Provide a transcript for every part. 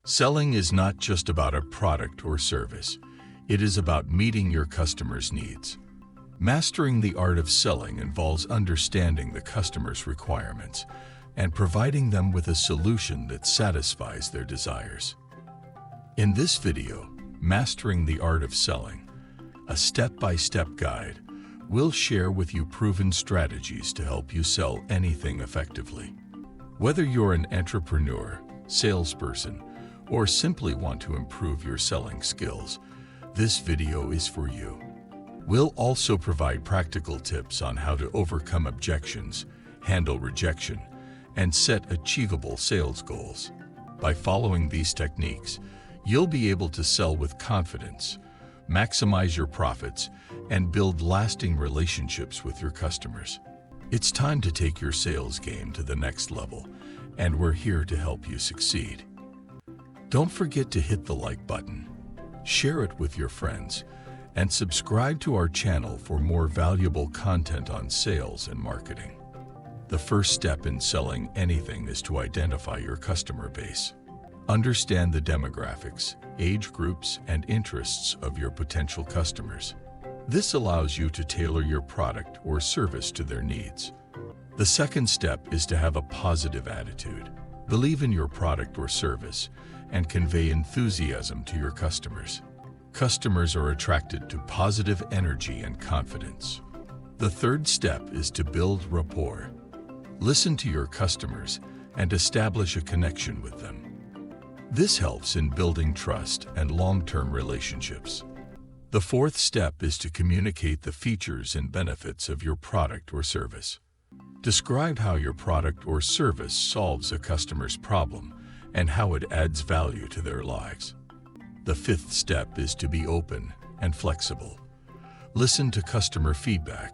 Selling is not just about a product or service. It is about meeting your customers' needs. Mastering the art of selling involves understanding the customer's requirements and providing them with a solution that satisfies their desires. In this video, Mastering the Art of Selling, a step-by-step guide, we'll share with you proven strategies to help you sell anything effectively. Whether you're an entrepreneur, salesperson, or simply want to improve your selling skills, this video is for you. We'll also provide practical tips on how to overcome objections, handle rejection, and set achievable sales goals. By following these techniques, you'll be able to sell with confidence, maximize your profits, and build lasting relationships with your customers. It's time to take your sales game to the next level, and we're here to help you succeed. Don't forget to hit the like button, share it with your friends, and subscribe to our channel for more valuable content on sales and marketing. The first step in selling anything is to identify your customer base. Understand the demographics, age groups, and interests of your potential customers. This allows you to tailor your product or service to their needs. The second step is to have a positive attitude. Believe in your product or service and convey enthusiasm to your customers. Customers are attracted to positive energy and confidence. The third step is to build rapport. Listen to your customers and establish a connection with them. This helps in building trust and long-term relationships. The fourth step is to communicate the features and benefits of your product or service. Describe how your product or service solves a customer's problem and how it adds value to their lives. The fifth step is to be open and flexible. Listen to customer feedback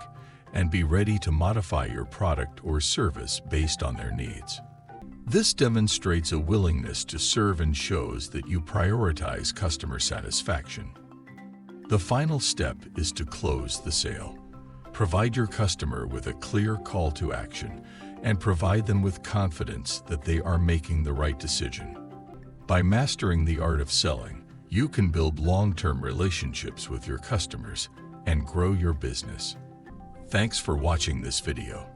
and be ready to modify your product or service based on their needs. This demonstrates a willingness to serve and shows that you prioritize customer satisfaction. The final step is to close the sale. Provide your customer with a clear call to action and provide them with confidence that they are making the right decision. By mastering the art of selling, you can build long-term relationships with your customers and grow your business. Thanks for watching this video.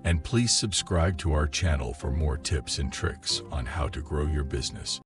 And please subscribe to our channel for more tips and tricks on how to grow your business.